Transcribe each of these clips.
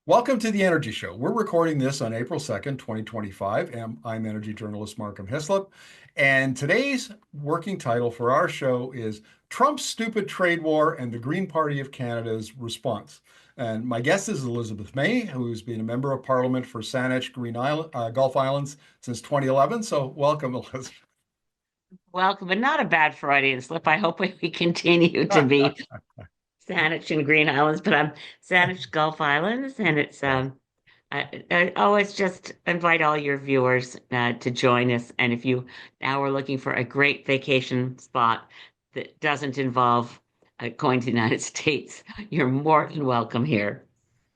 Welcome to the Energy Show. We're recording this on April 2nd, 2025, and I'm energy journalist Markham Hislop. And today's working title for our show is Trump's Stupid Trade War and the Green Party of Canada's Response. And my guest is Elizabeth May, who's been a member of parliament for Saanich Green Island, Gulf Islands since 2011. So welcome, Elizabeth. Welcome, but not a bad Freudian slip. I hope we continue to be Saanich and Green Islands, but I'm Saanich Gulf Islands, and it's Yes. I always just invite all your viewers to join us. And if you now are looking for a great vacation spot that doesn't involve going to the United States, you're more than welcome here.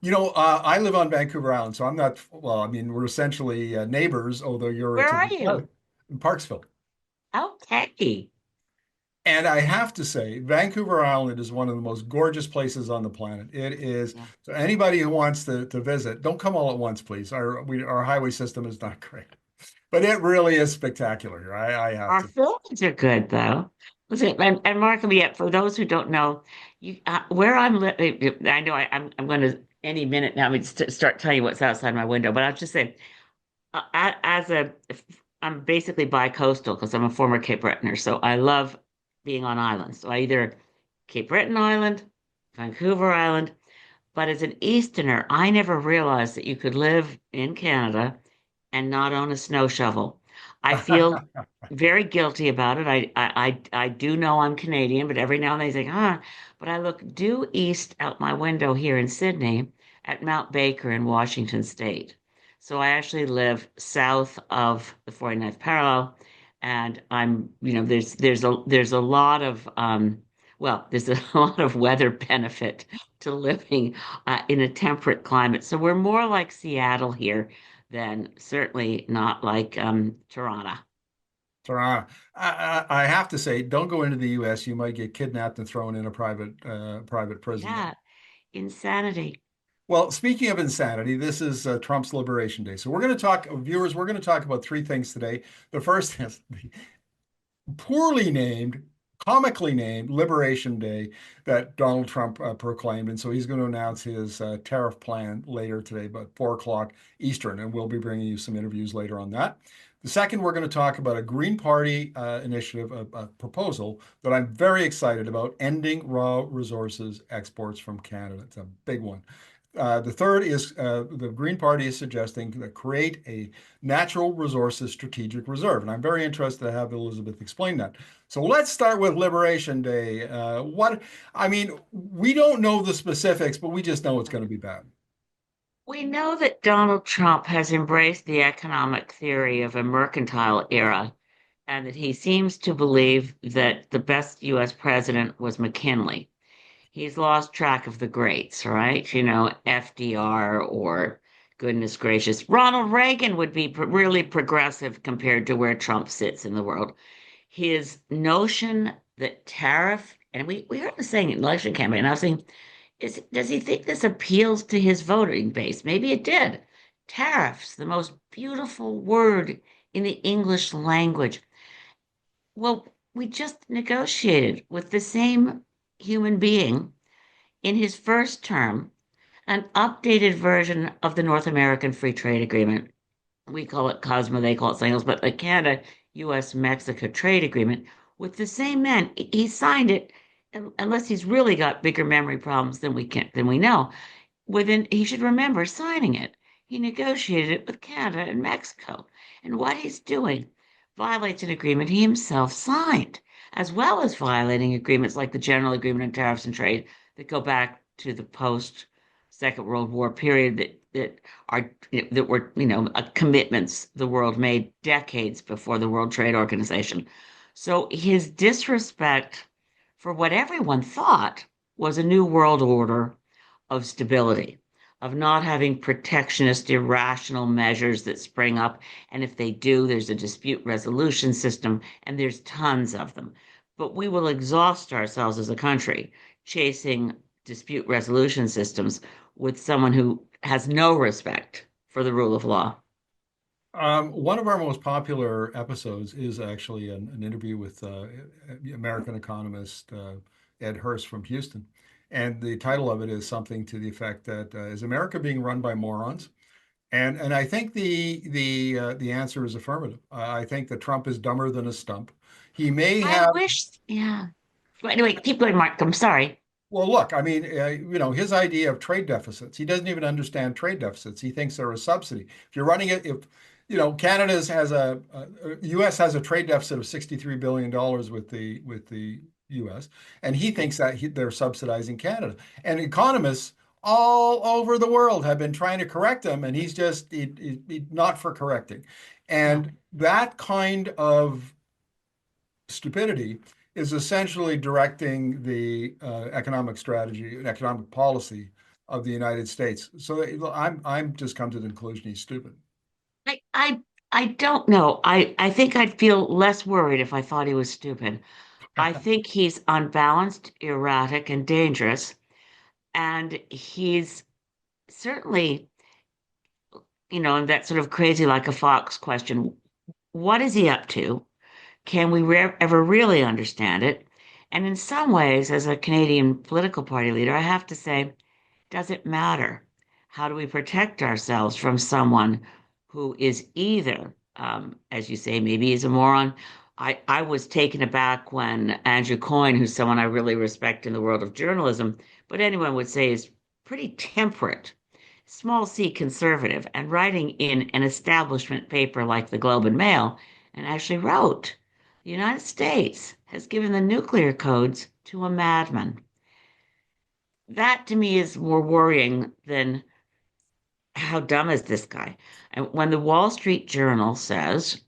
I live on Vancouver Island, so I'm not, well, I mean, we're essentially neighbors, although you're Where to are the south you? in Parksville. Okay. And I have to say, Vancouver Island is one of the most gorgeous places on the planet. It is. Yeah. So anybody who wants to visit, don't come all at once, please. Our highway system is not great, but it really is spectacular. I have Our to. films are good though. Listen, and Markham, yet for those who don't know, where I'm living, I know I'm going to any minute now. I mean, start telling you what's outside my window, but I'll just say, as I'm basically bi-coastal because I'm a former Cape Bretoner, so I love being on islands. So I either Cape Breton Island, Vancouver Island, but as an Easterner, I never realized that you could live in Canada and not own a snow shovel. I feel very guilty about it. I do know I'm Canadian, but every now and then I think, but I look due east out my window here in Sydney at Mount Baker in Washington State. So I actually live south of the 49th parallel, and there's a lot of there's a lot of weather benefit to living in a temperate climate. So we're more like Seattle here than certainly not like Toronto. Toronto. I have to say, don't go into the U.S. You might get kidnapped and thrown in a private prison there. Yeah, insanity. Well, speaking of insanity, this is Trump's Liberation Day. So we're going to talk, viewers, we're going to talk about three things today. The first is the poorly named, comically named Liberation Day that Donald Trump proclaimed. And so he's going to announce his tariff plan later today, about 4 o'clock Eastern. And we'll be bringing you some interviews later on that. The second, we're going to talk about a Green Party initiative, a proposal that I'm very excited about, ending raw resources exports from Canada. It's a big one. The third is the Green Party is suggesting that create a natural resources strategic reserve. And I'm very interested to have Elizabeth explain that. So let's start with Liberation Day. I mean, we don't know the specifics, but we just know it's going to be bad. We know that Donald Trump has embraced the economic theory of a mercantile era and that he seems to believe that the best US president was McKinley. He's lost track of the greats, right? FDR or goodness gracious, Ronald Reagan would be really progressive compared to where Trump sits in the world. His notion that tariff, and we heard the saying in election campaign, and I was saying, does he think this appeals to his voting base? Maybe it did. Tariffs, the most beautiful word in the English language. Well, we just negotiated with the same human being in his first term an updated version of the North American Free Trade Agreement. We call it COSMA, they call it something else, but the Canada US Mexico Trade Agreement with the same man. He signed it, unless he's really got bigger memory problems than we know. He should remember signing it. He negotiated it with Canada and Mexico. And what he's doing violates an agreement he himself signed, as well as violating agreements like the General Agreement on Tariffs and Trade that go back to the post Second World War period that were commitments the world made decades before the World Trade Organization. So his disrespect for what everyone thought was a new world order of stability, of not having protectionist, irrational measures that spring up. And if they do, there's a dispute resolution system, and there's tons of them. But we will exhaust ourselves as a country chasing dispute resolution systems with someone who has no respect for the rule of law. One of our most popular episodes is actually an interview with American economist Ed Hurst from Houston. And the title of it is something to the effect that is America being run by morons? And I think the answer is affirmative. I think that Trump is dumber than a stump. He may I have. wish, yeah. But anyway, keep going, Mark. I'm sorry. Well, look, I mean, his idea of trade deficits, he doesn't even understand trade deficits. He thinks they're a subsidy. If you're running it, if, Canada's has U.S. has a trade deficit of $63 billion with the U.S., and he thinks that they're subsidizing Canada. And economists all over the world have been trying to correct him, and he's just not for correcting. Yeah, And that kind of stupidity is essentially directing the economic strategy and economic policy of the United States. So I'm just come to the conclusion he's stupid. I, I, I don't know. I think I'd feel less worried if I thought he was stupid. I think he's unbalanced, erratic, and dangerous. And he's certainly, and that sort of crazy like a fox question. What is he up to? Can we ever really understand it? And in some ways, as a Canadian political party leader, I have to say, does it matter? How do we protect ourselves from someone who is either, as you say, maybe he's a moron? I was taken aback when Andrew Coyne, who's someone I really respect in the world of journalism, but anyone would say is pretty temperate, small c conservative, and writing in an establishment paper like the Globe and Mail, and actually wrote, the United States has given the nuclear codes to a madman. That to me is more worrying than how dumb is this guy? And when the Wall Street Journal says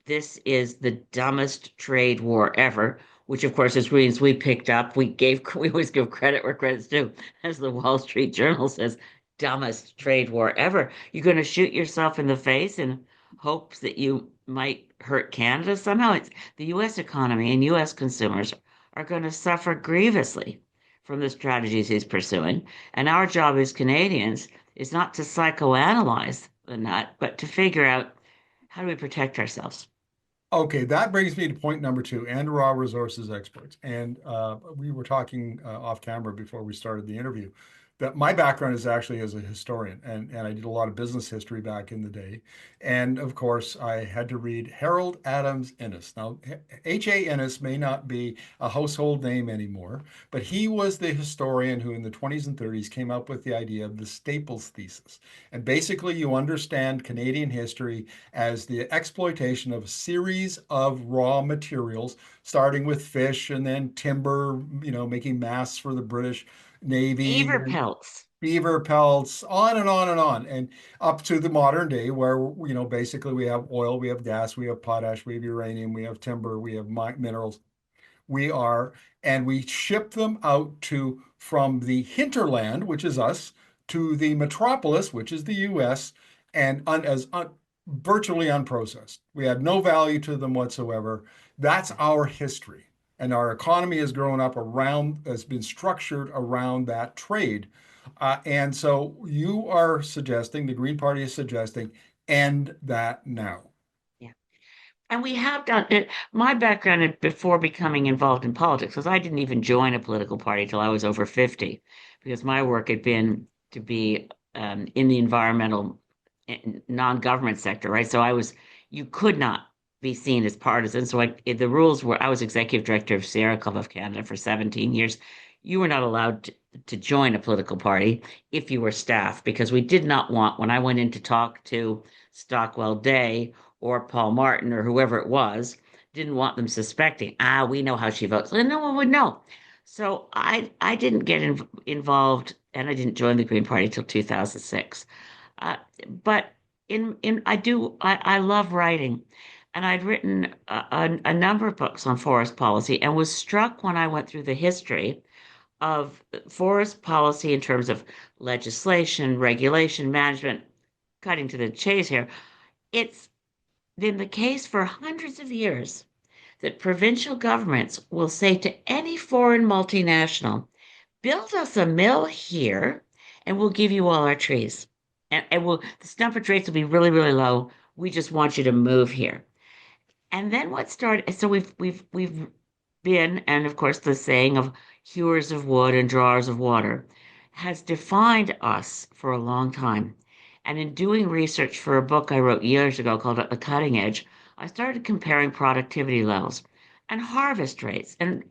this is the dumbest trade war ever, which of course is readings we picked up, we always give credit where credit's due, as the Wall Street Journal says, dumbest trade war ever. You're going to shoot yourself in the face in hopes that you might hurt Canada somehow. It's the U.S. economy and U.S. consumers are going to suffer grievously from the strategies he's pursuing. And our job as Canadians is not to psychoanalyze the nut, but to figure out how do we protect ourselves. Okay, that brings me to point number two, and raw resources experts. And we were talking off camera before we started the interview that my background is actually as a historian, and I did a lot of business history back in the day. And of course, I had to read Harold Adams Innes. Now, H.A. Innes may not be a household name anymore, but he was the historian who in the 20s and 30s came up with the idea of the Staples thesis. And basically, you understand Canadian history as the exploitation of a series of raw materials, starting with fish and then timber, making masts for the British Navy, Beaver and pelts. beaver pelts, on and on and on, and up to the modern day where, basically we have oil, we have gas, we have potash, we have uranium, we have timber, we have minerals. We are, and we ship them out to from the hinterland, which is us, to the metropolis, which is the U.S., and virtually unprocessed. We had no value to them whatsoever. That's our history. And our economy has grown up has been structured around that trade. And so you are suggesting, the Green Party is suggesting, end that now. Yeah. And we have done it. My background before becoming involved in politics was I didn't even join a political party till I was over 50, because my work had been to be in the environmental non-government sector, right? So you could not be seen as partisan. So the rules were, I was executive director of Sierra Club of Canada for 17 years. You were not allowed to join a political party if you were staff, because we did not want, when I went in to talk to Stockwell Day or Paul Martin or whoever it was, didn't want them suspecting, we know how she votes. And no one would know. So I didn't get involved, and I didn't join the Green Party till 2006. But I love writing, and I'd written a number of books on forest policy, and was struck when I went through the history of forest policy in terms of legislation, regulation, management. Cutting to the chase here, it's been the case for hundreds of years that provincial governments will say to any foreign multinational, build us a mill here and we'll give you all our trees. And the stumpage rates will be really, really low. We just want you to move here. And then what started, so we've been, and of course the saying of hewers of wood and drawers of water, has defined us for a long time. And in doing research for a book I wrote years ago called At the Cutting Edge, I started comparing productivity levels and harvest rates and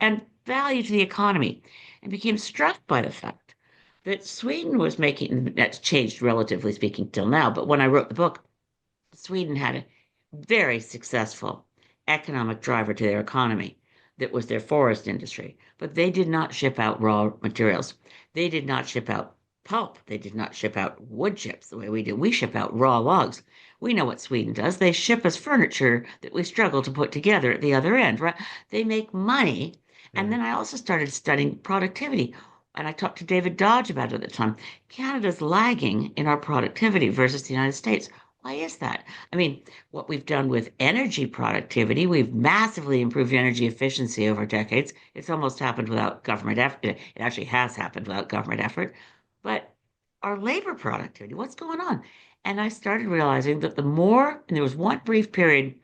value to the economy and became struck by the fact that Sweden was making, that's changed relatively speaking till now, but when I wrote the book, Sweden had a very successful economic driver to their economy that was their forest industry. But they did not ship out raw materials. They did not ship out pulp. They did not ship out wood chips the way we do. We ship out raw logs. We know what Sweden does. They ship us furniture that we struggle to put together at the other end, right? They make money. And Right. then I also started studying productivity. And I talked to David Dodge about it at the time. Canada's lagging in our productivity versus the United States. Why is that? I mean, what we've done with energy productivity, we've massively improved energy efficiency over decades. It's almost happened without government effort. It actually has happened without government effort. But our labor productivity, what's going on? And I started realizing that the more, and there was one brief period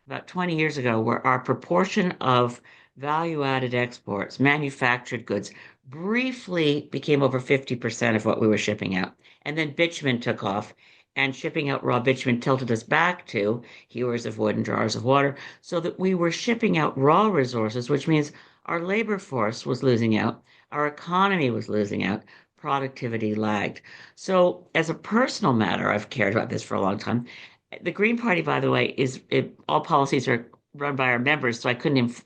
about 20 years ago where our proportion of value added exports, manufactured goods, briefly became over 50% of what we were shipping out. And then bitumen took off and shipping out raw bitumen tilted us back to hewers of wood and drawers of water, so that we were shipping out raw resources, which means our labor force was losing out, our economy was losing out, productivity lagged. So, as a personal matter, I've cared about this for a long time. The Green Party, by the way, all policies are run by our members, so I couldn't.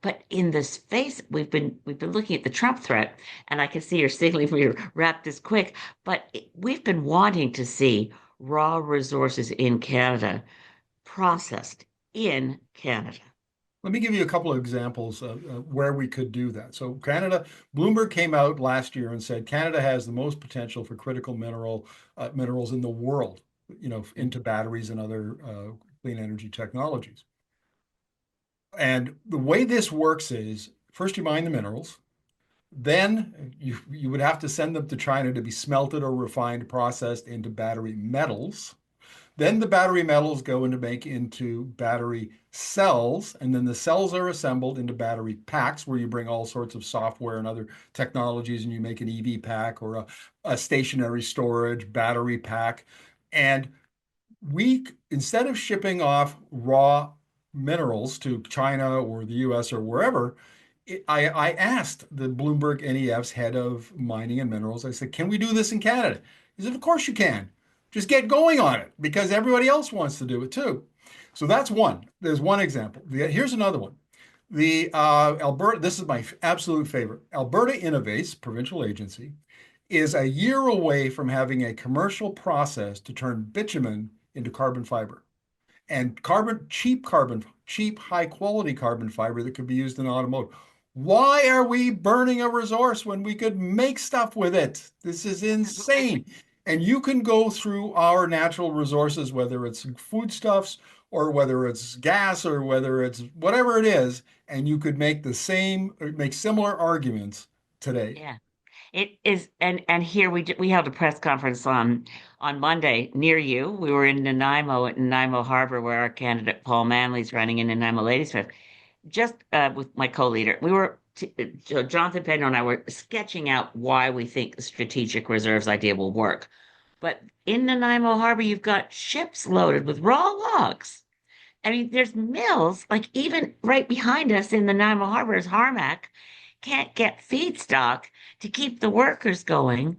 But in the space, we've been looking at the Trump threat, and I can see you're signaling for me to wrap this quick. But we've been wanting to see raw resources in Canada processed in Canada. Let me give you a couple of examples of where we could do that. So Canada, Bloomberg came out last year and said Canada has the most potential for critical minerals in the world, into batteries and other clean energy technologies. And the way this works is first you mine the minerals, then you would have to send them to China to be smelted or refined, processed into battery metals. Then the battery metals go into make into battery cells, and then the cells are assembled into battery packs where you bring all sorts of software and other technologies and you make an EV pack or a stationary storage battery pack. And we, instead of shipping off raw minerals to China or the US or wherever, I asked the Bloomberg NEF's head of mining and minerals, I said, can we do this in Canada? He said, of course you can. Just get going on it because everybody else wants to do it too. So that's one. There's one example. Here's another one. The Alberta, this is my absolute favorite. Alberta Innovates, provincial agency, is a year away from having a commercial process to turn bitumen into carbon fiber and cheap, high quality carbon fiber that could be used in automotive. Why are we burning a resource when we could make stuff with it? This is insane. And you can go through our natural resources, whether it's foodstuffs or whether it's gas or whether it's whatever it is, and you could make make similar arguments today. Yeah. It is, and here we held a press conference on Monday near you. We were in Nanaimo at Nanaimo Harbor, where our candidate Paul Manley's running in Nanaimo Ladysmith. Just with my co-leader, Jonathan Pedneault and I were sketching out why we think the strategic reserves idea will work. But in Nanaimo Harbor, you've got ships loaded with raw logs. I mean, there's mills, like even right behind us in the Nanaimo Harbor is Harmac, can't get feedstock to keep the workers going.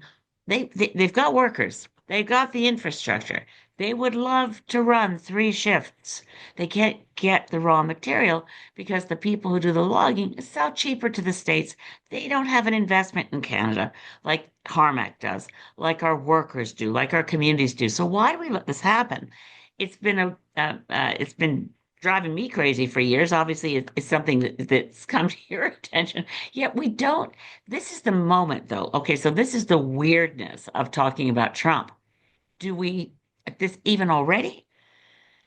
They've got workers. They've got the infrastructure. They would love to run three shifts. They can't get the raw material because the people who do the logging sell cheaper to the States. They don't have an investment in Canada like Harmac does, like our workers do, like our communities do. So why do we let this happen? It's been driving me crazy for years. Obviously, it's something that's come to your attention. Yet we don't. This is the moment, though. Okay, so this is the weirdness of talking about Trump. Do we, at this even already,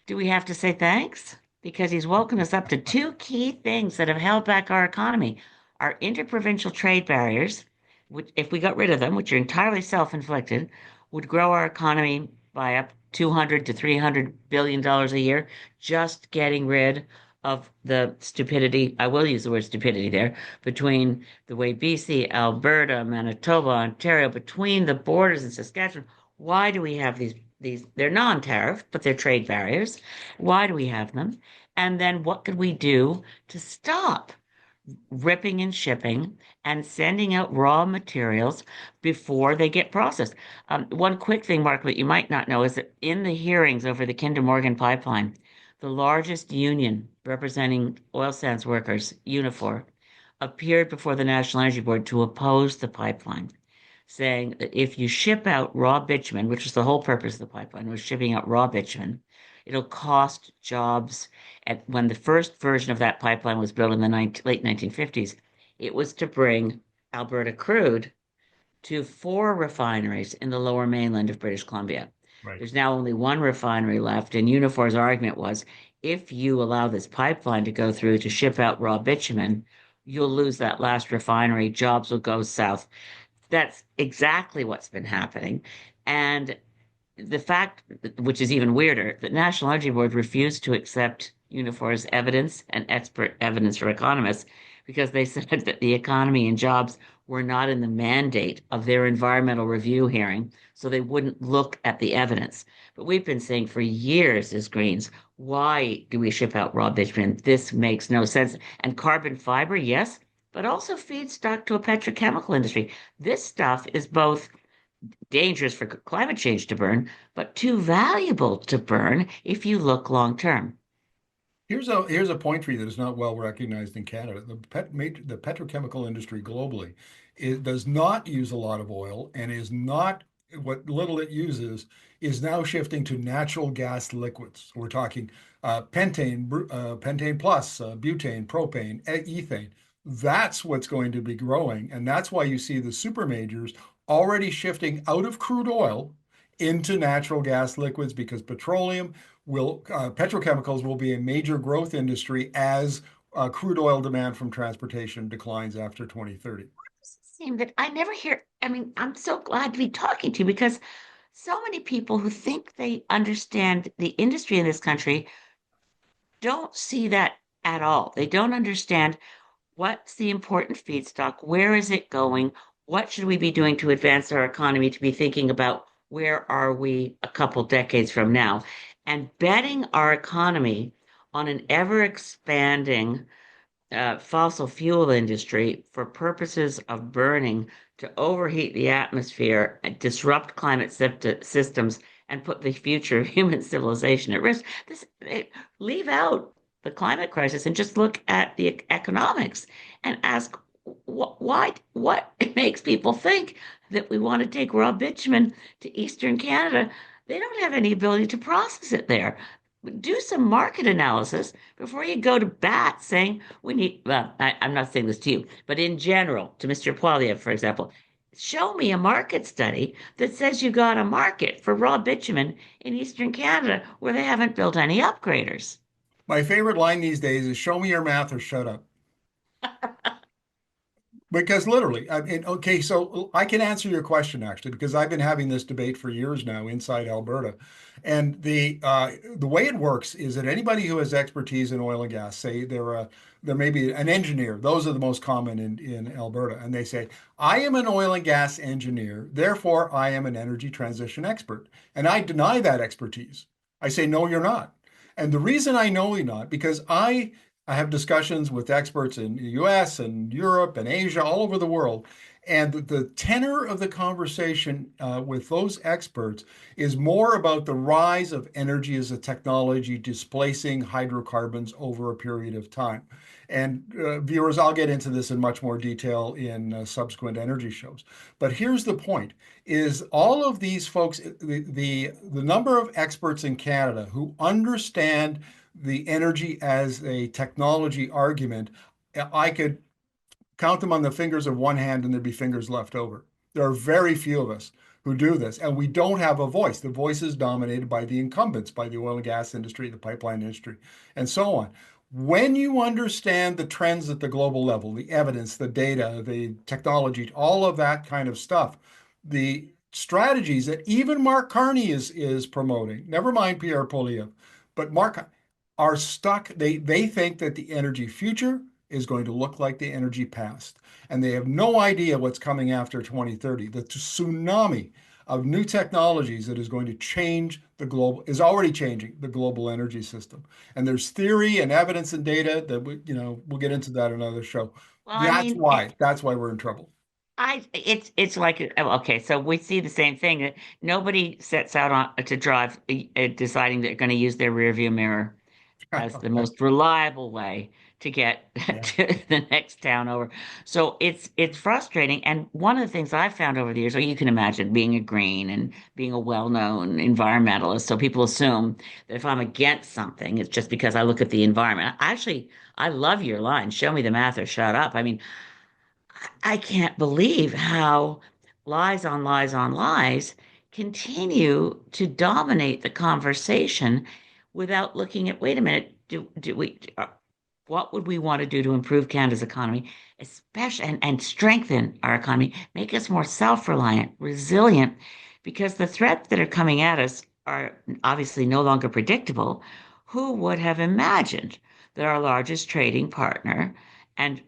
do we have to say thanks? Because he's woken us up to two key things that have held back our economy. Our interprovincial trade barriers, which, if we got rid of them, which are entirely self-inflicted, would grow our economy by up 200 to 300 billion dollars a year, just getting rid of the stupidity, I will use the word stupidity there, between the way BC, Alberta, Manitoba, Ontario, between the borders in Saskatchewan. Why do we have these they're non-tariff, but they're trade barriers. Why do we have them? And then what could we do to stop ripping and shipping and sending out raw materials before they get processed? One quick thing, Mark, that you might not know is that in the hearings over the Kinder Morgan pipeline, the largest union representing oil sands workers, Unifor, appeared before the National Energy Board to oppose the pipeline, saying that if you ship out raw bitumen, which was the whole purpose of the pipeline, was shipping out raw bitumen, it'll cost jobs. And when the first version of that pipeline was built in the late 1950s, it was to bring Alberta crude to four refineries in the lower mainland of British Columbia. Right. There's now only one refinery left, and Unifor's argument was if you allow this pipeline to go through to ship out raw bitumen, you'll lose that last refinery, jobs will go south. That's exactly what's been happening. And the fact, which is even weirder, that National Energy Board refused to accept Unifor's evidence and expert evidence for economists because they said that the economy and jobs were not in the mandate of their environmental review hearing, so they wouldn't look at the evidence. But we've been saying for years as Greens, why do we ship out raw bitumen? This makes no sense. And carbon fiber, yes, but also feedstock to a petrochemical industry. This stuff is both dangerous for climate change to burn, but too valuable to burn if you look long term. Here's a point for you that is not well recognized in Canada. The petrochemical industry globally, it does not use a lot of oil and is not what little it uses is now shifting to natural gas liquids. We're talking pentane plus, butane, propane, ethane. That's what's going to be growing, and that's why you see the super majors already shifting out of crude oil into natural gas liquids because petrochemicals will be a major growth industry as crude oil demand from transportation declines after 2030. Seem that I never hear. I mean, I'm so glad to be talking to you because so many people who think they understand the industry in this country don't see that at all. They don't understand what's the important feedstock, where is it going, what should we be doing to advance our economy, to be thinking about where are we a couple decades from now, and betting our economy on an ever expanding fossil fuel industry for purposes of burning to overheat the atmosphere and disrupt climate systems and put the future of human civilization at risk. Leave out the climate crisis and just look at the economics and ask what makes people think that we want to take raw bitumen to Eastern Canada. They don't have any ability to process it there. Do some market analysis before you go to bat saying we need, well, I'm not saying this to you, but in general, to Mr. Poilievre, for example, show me a market study that says you got a market for raw bitumen in Eastern Canada where they haven't built any upgraders. My favorite line these days is show me your math or shut up. Because literally, I mean, okay, so I can answer your question actually, because I've been having this debate for years now inside Alberta. And the way it works is that anybody who has expertise in oil and gas, say they're maybe an engineer, those are the most common in Alberta, and they say, I am an oil and gas engineer, therefore I am an energy transition expert. And I deny that expertise. I say, no, you're not. And the reason I know you're not, because I have discussions with experts in the US and Europe and Asia, all over the world. And the tenor of the conversation with those experts is more about the rise of energy as a technology displacing hydrocarbons over a period of time. And viewers, I'll get into this in much more detail in subsequent energy shows. But here's the point, is all of these folks, the number of experts in Canada who understand the energy as a technology argument, I could count them on the fingers of one hand and there'd be fingers left over. There are very few of us who do this, and we don't have a voice. The voice is dominated by the incumbents, by the oil and gas industry, the pipeline industry, and so on. When you understand the trends at the global level, the evidence, the data, the technology, all of that kind of stuff, the strategies that even Mark Carney is promoting, never mind Pierre Poilievre, but Mark are stuck. They think that the energy future is going to look like the energy past, and they have no idea what's coming after 2030. The tsunami of new technologies that is going to change the global is already changing the global energy system. And there's theory and evidence and data that we'll get into that in another show. Well, I That's mean, why. That's why we're in trouble. it's like okay, so we see the same thing that nobody sets out on to drive deciding they're going to use their rear view mirror as the most reliable way to get Yeah. to the next town over. So it's frustrating. And one of the things I've found over the years, or you can imagine being a green and being a well-known environmentalist, so people assume that if I'm against something, it's just because I look at the environment. Actually, I love your line, show me the math or shut up. I mean, I can't believe how lies on lies on lies continue to dominate the conversation without looking at, wait a minute, do we, what would we want to do to improve Canada's economy, especially and strengthen our economy, make us more self-reliant, resilient, because the threats that are coming at us are obviously no longer predictable. Who would have imagined that our largest trading partner and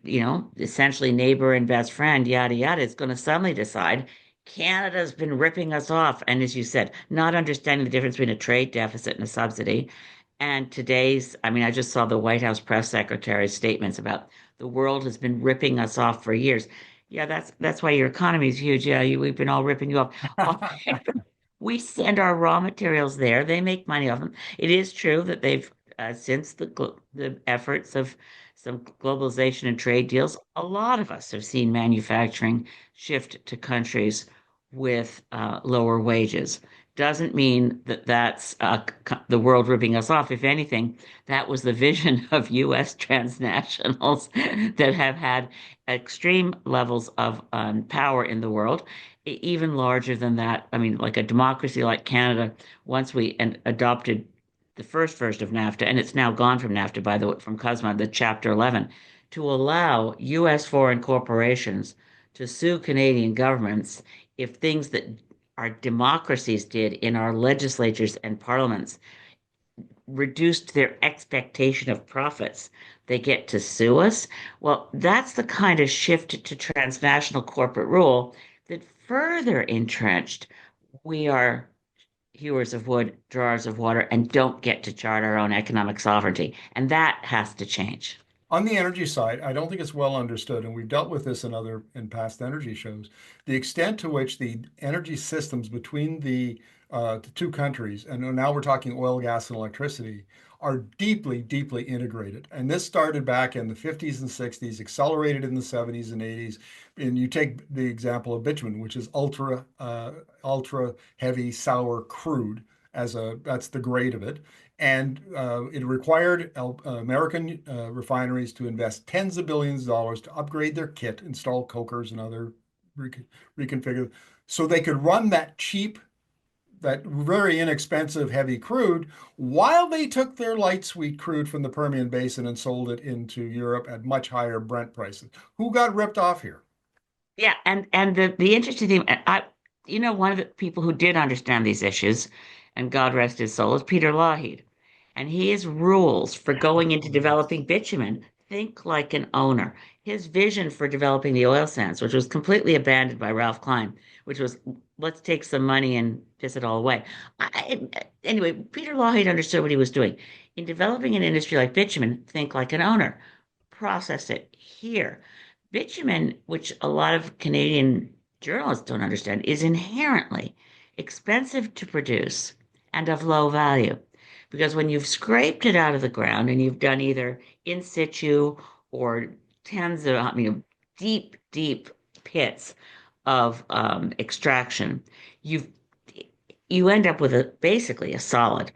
essentially neighbor and best friend, yada yada, is going to suddenly decide Canada's been ripping us off, and as you said, not understanding the difference between a trade deficit and a subsidy. And today's, I mean, I just saw the White House press secretary's statements about the world has been ripping us off for years. Yeah, that's why your economy is huge. Yeah, we've been all ripping you off. We send our raw materials there. They make money off them. It is true that they've, since the efforts of some globalization and trade deals, a lot of us have seen manufacturing shift to countries with lower wages. Doesn't mean that that's the world ripping us off. If anything, that was the vision of U.S. transnationals that have had extreme levels of power in the world, even larger than that. I mean, like a democracy like Canada, once we adopted the first version of NAFTA, and it's now gone from NAFTA, by the way, from CUSMA, the Chapter 11, to allow U.S. foreign corporations to sue Canadian governments if things that our democracies did in our legislatures and parliaments reduced their expectation of profits. They get to sue us. Well, that's the kind of shift to transnational corporate rule that further entrenched we are hewers of wood, drawers of water, and don't get to chart our own economic sovereignty. And that has to change. On the energy side, I don't think it's well understood, and we've dealt with this in past energy shows, the extent to which the energy systems between the two countries, and now we're talking oil, gas, and electricity, are deeply, deeply integrated. And this started back in the 50s and 60s, accelerated in the 70s and 80s. And you take the example of bitumen, which is ultra heavy sour crude that's the grade of it. And it required American refineries to invest tens of billions of dollars to upgrade their kit, install cokers and other reconfigure, so they could run that very inexpensive heavy crude while they took their light sweet crude from the Permian Basin and sold it into Europe at much higher Brent prices. Who got ripped off here? Yeah, and the interesting thing, one of the people who did understand these issues, and God rest his soul, is Peter Lougheed. And his rules for going into Oh, yes. developing bitumen, think like an owner. His vision for developing the oil sands, which was completely abandoned by Ralph Klein, which was let's take some money and piss it all away. Anyway, Peter Lougheed understood what he was doing. In developing an industry like bitumen, think like an owner. Process it here. Bitumen, which a lot of Canadian journalists don't understand, is inherently expensive to produce and of low value. Because when you've scraped it out of the ground and you've done either in situ or tens of, deep, deep pits of extraction, you've you end up with basically a solid.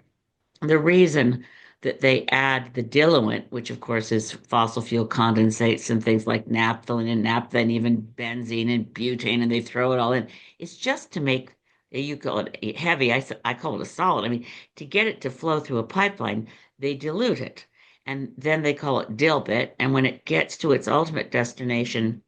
The reason that they add the diluent, which of course is fossil fuel condensates and things like naphthalene and naphtha and even benzene and butane, and they throw it all in, it's just to make, you call it heavy, I call it a solid. I mean, to get it to flow through a pipeline, they dilute it. And then they call it dilbit. And when it gets to its ultimate destination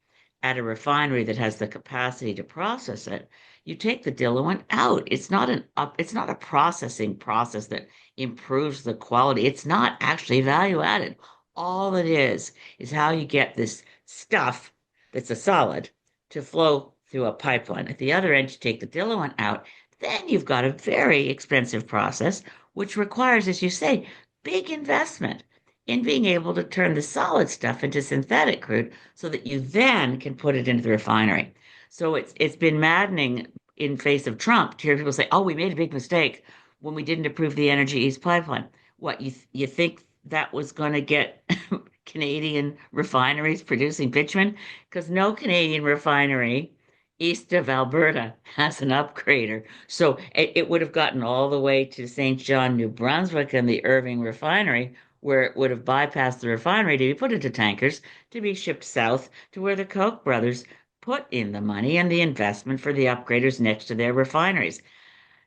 at a refinery that has the capacity to process it, You take the diluent out. It's not a processing process that improves the quality. It's not actually value added. All it is how you get this stuff that's a solid to flow through a pipeline. At the other end, you take the diluent out. Then you've got a very expensive process, which requires, as you say, big investment in being able to turn the solid stuff into synthetic crude so that you then can put it into the refinery. So it's been maddening in face of Trump to hear people say, "Oh, we made a big mistake when we didn't approve the Energy East pipeline." What you think that was going to get Canadian refineries producing bitumen? Because no Canadian refinery east of Alberta has an upgrader. So it would have gotten all the way to St. John, New Brunswick, and the Irving refinery, where it would have bypassed the refinery to be put into tankers to be shipped south to where the Koch brothers put in the money and the investment for the upgraders next to their refineries.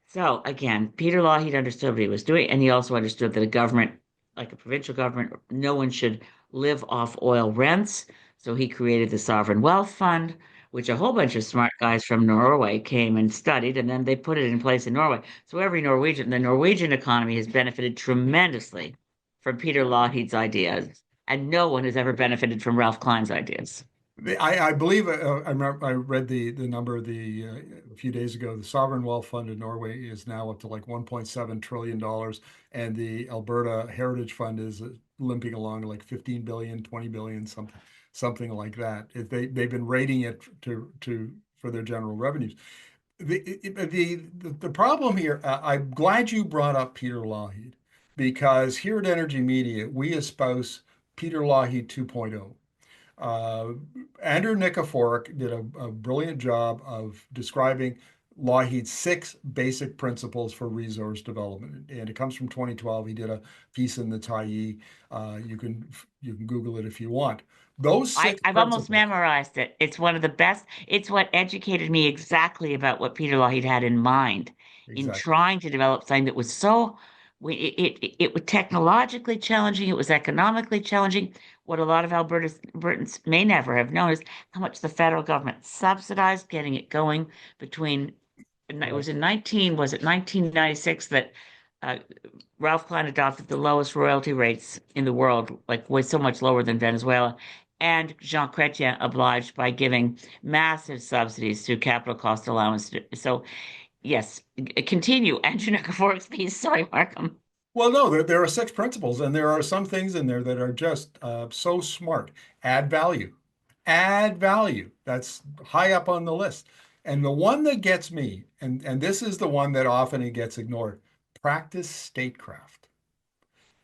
So again, Peter Lougheed understood what he was doing, and he also understood that a government, like a provincial government, no one should live off oil rents. So he created the Sovereign Wealth Fund, which a whole bunch of smart guys from Norway came and studied, and then they put it in place in Norway. So the Norwegian economy has benefited tremendously from Peter Lougheed's ideas, and no one has ever benefited from Ralph Klein's ideas. I believe I read the number a few days ago. The Sovereign Wealth Fund in Norway is now up to like $1.7 trillion, and the Alberta Heritage Fund is limping along like 15 billion, 20 billion, something like that. They've been rating it to for their general revenues. The problem here, I'm glad you brought up Peter Lougheed, because here at Energy Media, we espouse Peter Lougheed 2.0. Uh, Andrew Nikiforuk did a brilliant job of describing Lougheed's six basic principles for resource development, and it comes from 2012. He did a piece in the Tyee. You can Google it if you want. Those six I've almost principles. memorized it. It's one of the best. It's what educated me exactly about what Peter Lougheed had in mind in Exactly. trying to develop something that was so, it was technologically challenging. It was economically challenging. What a lot of Albertans may never have known is how much the federal government subsidized getting it going between, and it Right. was in 19, was it 1996 that uh, Ralph Klein adopted the lowest royalty rates in the world, like way so much lower than Venezuela. And Jean Chrétien obliged by giving massive subsidies through capital cost allowance. So, yes, continue. Andrew Nikiforuk's piece. Sorry, Markham. Well, no, there are six principles, and there are some things in there that are just so smart. Add value. Add value. That's high up on the list. And the one that gets me, and this is the one that often it gets ignored, practice statecraft.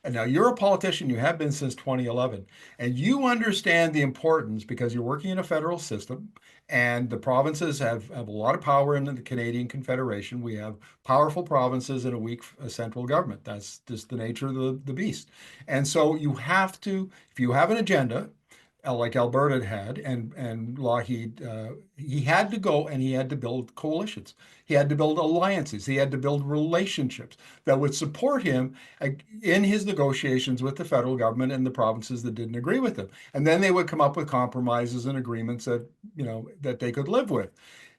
And now you're a politician, you have been since 2011, and you understand the importance because you're working in a federal system, and the provinces have a lot of power in the Canadian Confederation. We have powerful provinces and a weak central government. That's just the nature of the beast. And so you have to, if you have an agenda, like Alberta had, and Lougheed, he had to go and he had to build coalitions. He had to build alliances. He had to build relationships that would support him in his negotiations with the federal government and the provinces that didn't agree with him. And then they would come up with compromises and agreements that, that they could live with.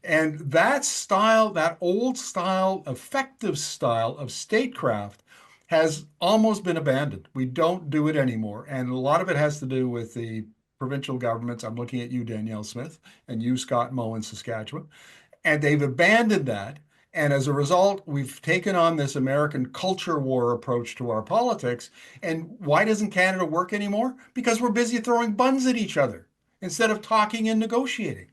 And that style, that old style, effective style of statecraft has almost been abandoned. We don't do it anymore. And a lot of it has to do with the provincial governments. I'm looking at you, Danielle Smith, and you, Scott Moe in Saskatchewan. And they've abandoned that. And as a result, we've taken on this American culture war approach to our politics. And why doesn't Canada work anymore? Because we're busy throwing buns at each other instead of talking and negotiating.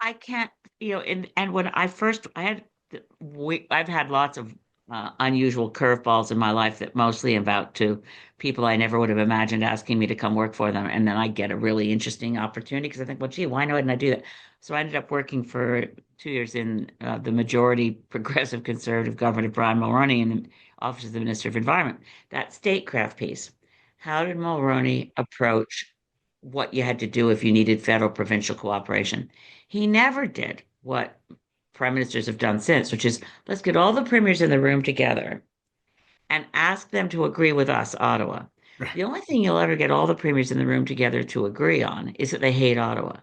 I can't, and when I first, I had, I've had lots of unusual curveballs in my life that mostly about to people I never would have imagined asking me to come work for them. And then I get a really interesting opportunity because I think, well, gee, why didn't I do that? So I ended up working for 2 years in the majority progressive conservative government of Brian Mulroney in the Office of the Minister of Environment. That statecraft piece. How did Mulroney approach what you had to do if you needed federal provincial cooperation? He never did what prime ministers have done since, which is let's get all the premiers in the room together and ask them to agree with us, Ottawa. The only thing you'll ever get all the premiers in the room together to agree on is that they hate Ottawa.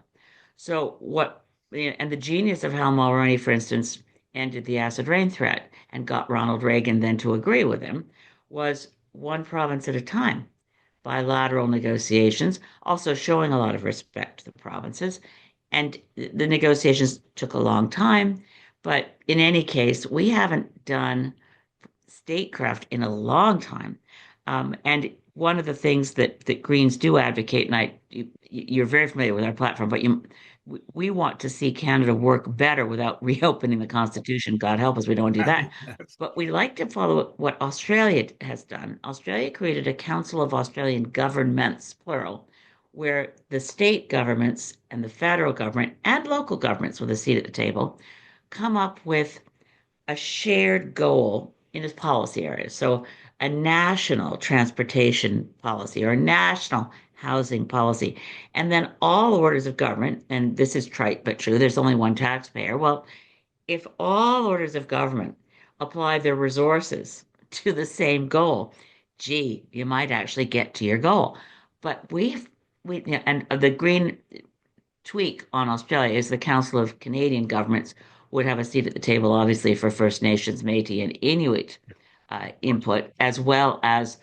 So what, and the genius of Hal Mulroney, for instance, ended the acid rain threat and got Ronald Reagan then to agree with him was one province at a time, bilateral negotiations, also showing a lot of respect to the provinces. And the negotiations took a long time. But in any case, we haven't done statecraft in a long time. And one of the things that Greens do advocate, and you're very familiar with our platform, but we want to see Canada work better without reopening the Constitution. God help us, we don't want to do that. Yes. But we like to follow what Australia has done. Australia created a Council of Australian Governments, plural, where the state governments and the federal government and local governments with a seat at the table come up with a shared goal in its policy areas. So a national transportation policy or a national housing policy. And then all orders of government, and this is trite but true, there's only one taxpayer. Well, if all orders of government apply their resources to the same goal, gee, you might actually get to your goal. But and the green tweak on Australia is the Council of Canadian Governments would have a seat at the table, obviously, for First Nations, Métis, and Inuit input, as well as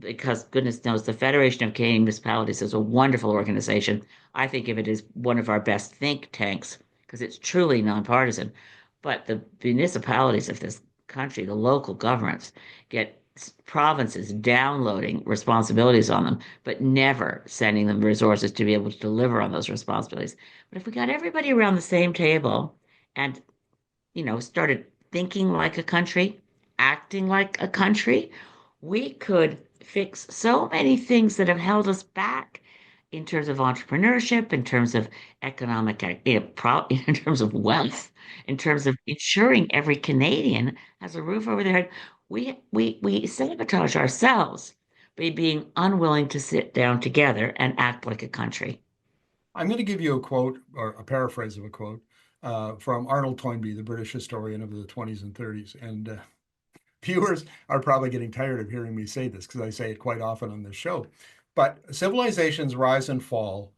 because goodness knows the Federation of Canadian Municipalities is a wonderful organization. I think of it as one of our best think tanks because it's truly nonpartisan. But the municipalities of this country, the local governments, get provinces downloading responsibilities on them, but never sending them resources to be able to deliver on those responsibilities. But if we got everybody around the same table and, started thinking like a country, acting like a country, we could fix so many things that have held us back in terms of entrepreneurship, in terms of economic, in terms of wealth, in terms of ensuring every Canadian has a roof over their head. We sabotage ourselves by being unwilling to sit down together and act like a country. I'm going to give you a quote or a paraphrase of a quote from Arnold Toynbee, the British historian of the 20s and 30s. And viewers are probably getting tired of hearing me say this because I say it quite often on this show. But civilizations rise and fall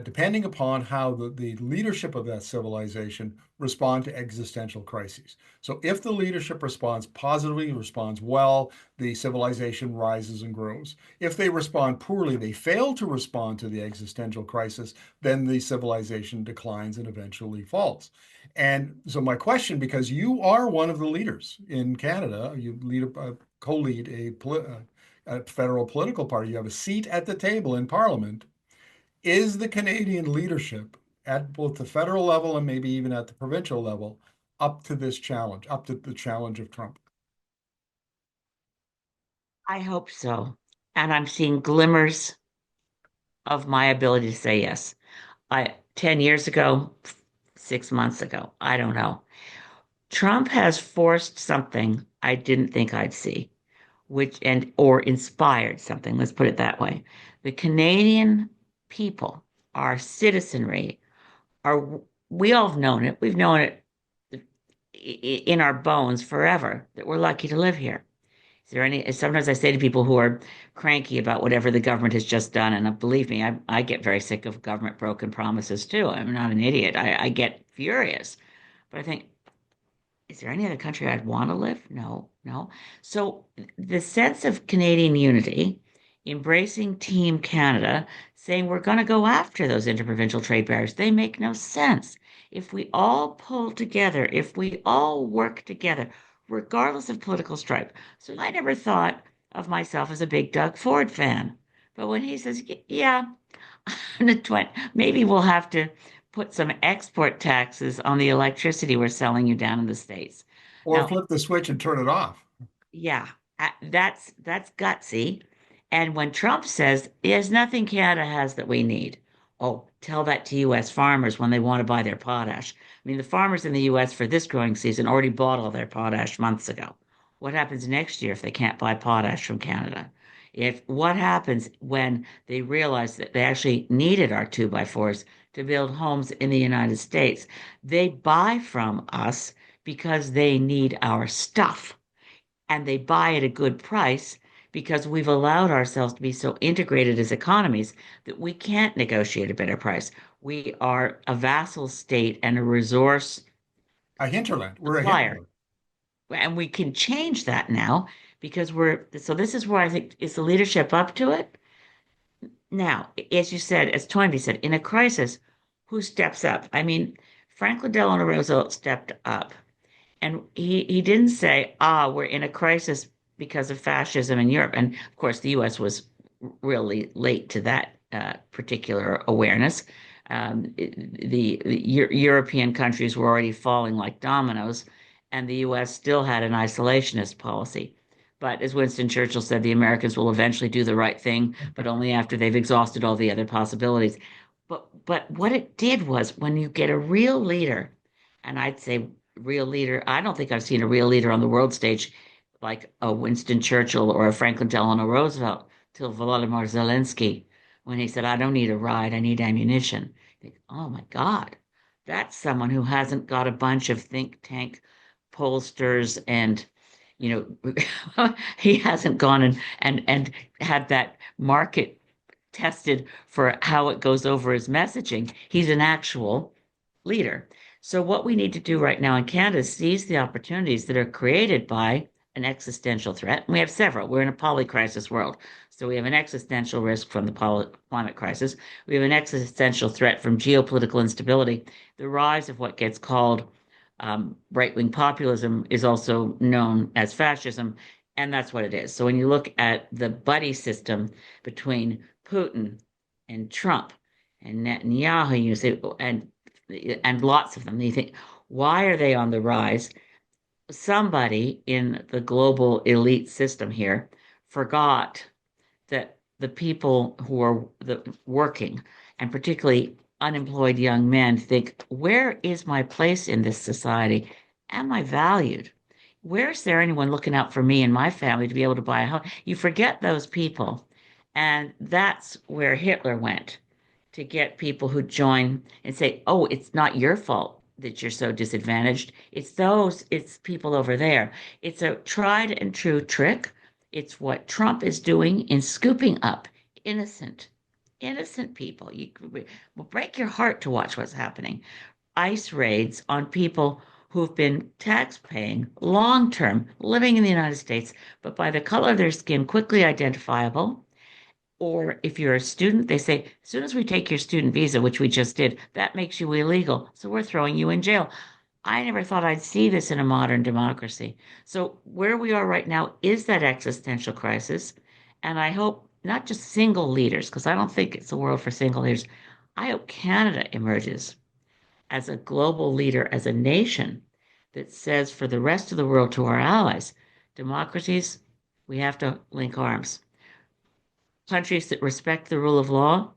depending upon how the leadership of that civilization respond to existential crises. So if the leadership responds positively, responds well, the civilization rises and grows. If they respond poorly, they fail to respond to the existential crisis, then the civilization declines and eventually falls. And so my question, because you are one of the leaders in Canada, you co-lead a federal political party, you have a seat at the table in Parliament. Is the Canadian leadership at both the federal level and maybe even at the provincial level up to this challenge, up to the challenge of Trump? I hope so. And I'm seeing glimmers of my ability to say yes. 10 years ago, 6 months ago, I don't know. Trump has forced something I didn't think I'd see, which and or inspired something, let's put it that way. The Canadian people, our citizenry, are we all have known it. We've known it in our bones forever that we're lucky to live here. Is there any? Sometimes I say to people who are cranky about whatever the government has just done, and believe me, I get very sick of government broken promises too. I'm not an idiot. I get furious, but I think, is there any other country I'd want to live? No, no. So the sense of Canadian unity, embracing Team Canada, saying we're going to go after those interprovincial trade barriers, they make no sense. If we all pull together, if we all work together, regardless of political stripe. So I never thought of myself as a big Doug Ford fan. But when he says, yeah, maybe we'll have to put some export taxes on the electricity we're selling you down in the States. Or Now, flip the switch and turn it off? yeah, that's gutsy. And when Trump says there's nothing Canada has that we need, oh, tell that to U.S. farmers when they want to buy their potash. I mean, the farmers in the U.S. for this growing season already bought all their potash months ago. What happens next year if they can't buy potash from Canada? If what happens when they realize that they actually needed our two by fours to build homes in the United States? They buy from us because they need our stuff and they buy at a good price because we've allowed ourselves to be so integrated as economies that we can't negotiate a better price. We are a vassal state and a resource A hinterland. We're a acquire. hinterland. And we can change that now because so this is where I think is the leadership up to it. Now, as you said, as Toynbee said, in a crisis, who steps up? I mean, Franklin Delano Roosevelt stepped up. And he didn't say, we're in a crisis because of fascism in Europe. And of course, the US was really late to that particular awareness. The European countries were already falling like dominoes, and the US still had an isolationist policy. But as Winston Churchill said, the Americans will eventually do the right thing, but only after they've exhausted all the other possibilities. But what it did was when you get a real leader, and I'd say real leader. I don't think I've seen a real leader on the world stage like a Winston Churchill or a Franklin Delano Roosevelt till Volodymyr Zelensky when he said, I don't need a ride, I need ammunition. I think, oh my God, that's someone who hasn't got a bunch of think tank pollsters and he hasn't gone and had that market tested for how it goes over his messaging. He's an actual leader. So, what we need to do right now in Canada is seize the opportunities that are created by an existential threat. And we have several. We're in a polycrisis world. So, we have an existential risk from the climate crisis. We have an existential threat from geopolitical instability. The rise of what gets called right wing populism is also known as fascism. And that's what it is. So, when you look at the buddy system between Putin and Trump and Netanyahu, you say, and lots of them. You think, why are they on the rise? Somebody in the global elite system here forgot that the people who are working, and particularly unemployed young men, think, where is my place in this society? Am I valued? Where's there anyone looking out for me and my family to be able to buy a home? You forget those people. And that's where Hitler went to get people who join and say, oh, it's not your fault that you're so disadvantaged. It's people over there. It's a tried and true trick. It's what Trump is doing in scooping up innocent, innocent people. You will break your heart to watch what's happening. ICE raids on people who've been tax paying long term, living in the United States, but by the color of their skin, quickly identifiable. Or if you're a student, they say, as soon as we take your student visa, which we just did, that makes you illegal. So we're throwing you in jail. I never thought I'd see this in a modern democracy. So where we are right now is that existential crisis. And I hope not just single leaders, because I don't think it's a world for single leaders. I hope Canada emerges as a global leader, as a nation that says for the rest of the world to our allies, democracies, we have to link arms. Countries that respect the rule of law,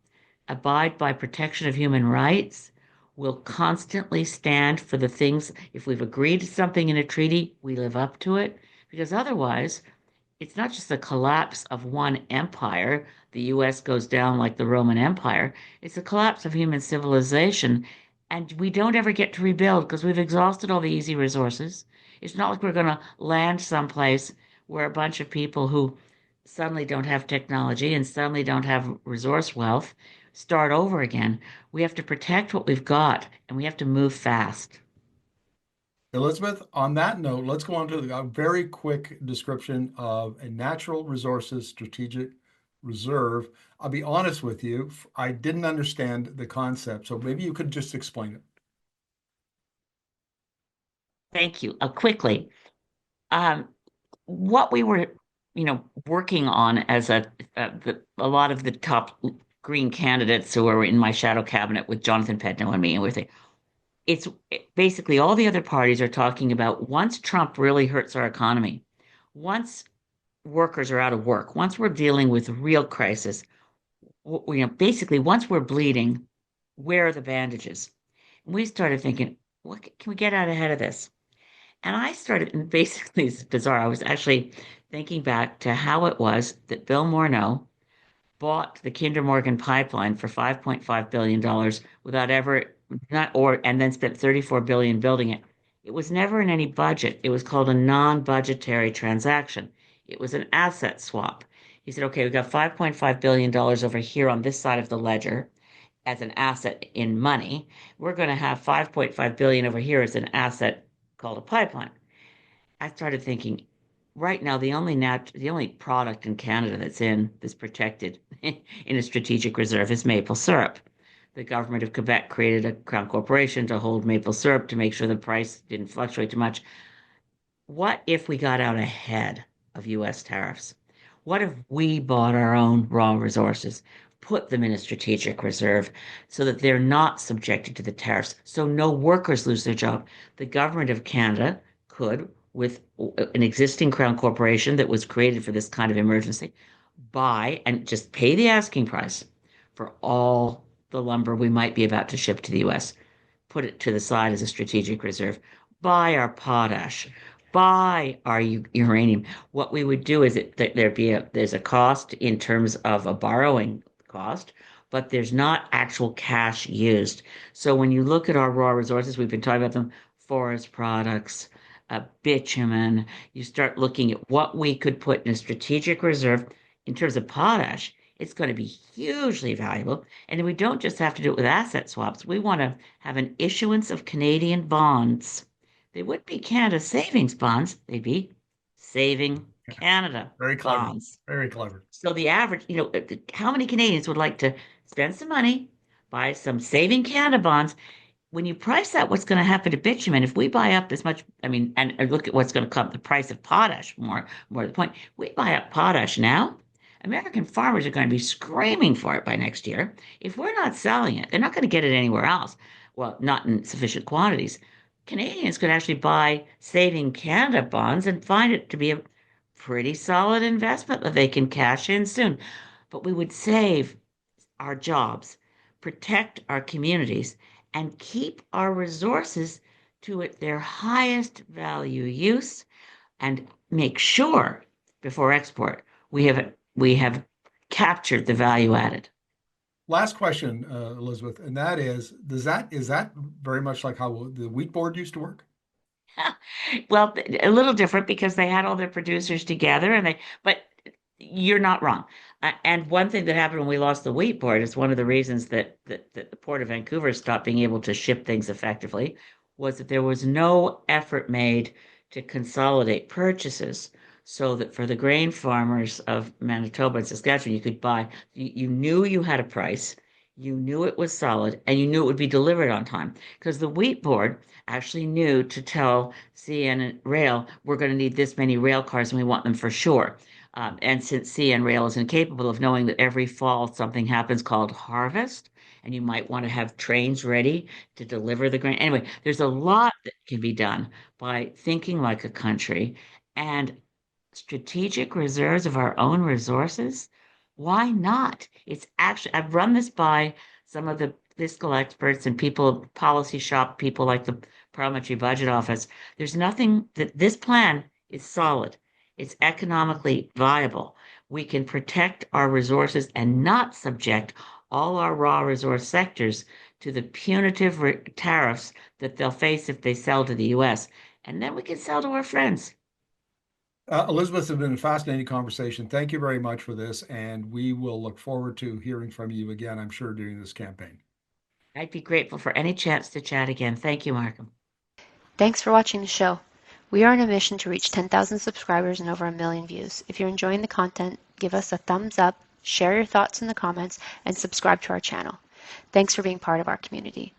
abide by protection of human rights, will constantly stand for the things. If we've agreed to something in a treaty, we live up to it. Because otherwise, it's not just the collapse of one empire. The US goes down like the Roman Empire. It's the collapse of human civilization. And we don't ever get to rebuild because we've exhausted all the easy resources. It's not like we're going to land someplace where a bunch of people who suddenly don't have technology and suddenly don't have resource wealth start over again. We have to protect what we've got and we have to move fast. Elizabeth, on that note, let's go on to a very quick description of a natural resources strategic reserve. I'll be honest with you, I didn't understand the concept, so maybe you could just explain it. Thank you. Quickly, um, what we were, working on as a lot of the top green candidates who were in my shadow cabinet with Jonathan Pedneault and me, and we're saying, basically all the other parties are talking about once Trump really hurts our economy, once workers are out of work, once we're dealing with real crisis, basically once we're bleeding, where are the bandages? And we started thinking, what can we get out ahead of this? And I started, and basically it's bizarre. I was actually thinking back to how it was that Bill Morneau bought the Kinder Morgan pipeline for $5.5 billion without ever not or and then spent 34 billion building it. It was never in any budget. It was called a non-budgetary transaction. It was an asset swap. He said, okay, we've got $5.5 billion over here on this side of the ledger as an asset in money. We're going to have 5.5 billion over here as an asset called a pipeline. I started thinking, right now, the only product in Canada that's protected in a strategic reserve is maple syrup. The government of Quebec created a crown corporation to hold maple syrup to make sure the price didn't fluctuate too much. What if we got out ahead of US tariffs? What if we bought our own raw resources, put them in a strategic reserve so that they're not subjected to the tariffs, so no workers lose their job? The government of Canada could, with an existing crown corporation that was created for this kind of emergency, buy and just pay the asking price for all the lumber we might be about to ship to the US, put it to the side as a strategic reserve, buy our potash, buy our uranium. What we would do is there's a cost in terms of a borrowing cost, but there's not actual cash used. So when you look at our raw resources, we've been talking about them, forest products, bitumen, you start looking at what we could put in a strategic reserve in terms of potash. It's going to be hugely valuable. And we don't just have to do it with asset swaps. We want to have an issuance of Canadian bonds. They wouldn't be Canada savings bonds, they'd be saving Canada Very clever. bonds. Very clever. So the average, how many Canadians would like to spend some money, buy some saving Canada bonds? When you price out what's going to happen to bitumen, if we buy up this much, I mean, and look at what's going to come, the price of potash, more to the point, we buy up potash now. American farmers are going to be screaming for it by next year. If we're not selling it, they're not going to get it anywhere else. Well, not in sufficient quantities. Canadians could actually buy Saving Canada bonds and find it to be a pretty solid investment that they can cash in soon. But we would save our jobs, protect our communities, and keep our resources to their highest value use and make sure before export we have captured the value added. Last question, Elizabeth, and that is that very much like how the wheat board used to work? Well, a little different because they had all their producers together but you're not wrong. And one thing that happened when we lost the wheat board is one of the reasons that the Port of Vancouver stopped being able to ship things effectively was that there was no effort made to consolidate purchases so that for the grain farmers of Manitoba and Saskatchewan, you could buy, you knew you had a price, you knew it was solid, and you knew it would be delivered on time. Because the wheat board actually knew to tell CN and Rail, we're going to need this many rail cars and we want them for sure. And since CN Rail is incapable of knowing that every fall something happens called harvest, and you might want to have trains ready to deliver the grain. Anyway, there's a lot that can be done by thinking like a country and strategic reserves of our own resources. Why not? It's actually, I've run this by some of the fiscal experts and people, policy shop people like the Parliamentary Budget Office. There's nothing that this plan is solid. It's economically viable. We can protect our resources and not subject all our raw resource sectors to the punitive tariffs that they'll face if they sell to the US. And then we can sell to our friends. Elizabeth, it's been a fascinating conversation. Thank you very much for this, and we will look forward to hearing from you again, I'm sure, during this campaign. I'd be grateful for any chance to chat again. Thank you, Markham. Thanks for watching the show. We are on a mission to reach 10,000 subscribers and over 1 million views. If you're enjoying the content, give us a thumbs up, share your thoughts in the comments, and subscribe to our channel. Thanks for being part of our community.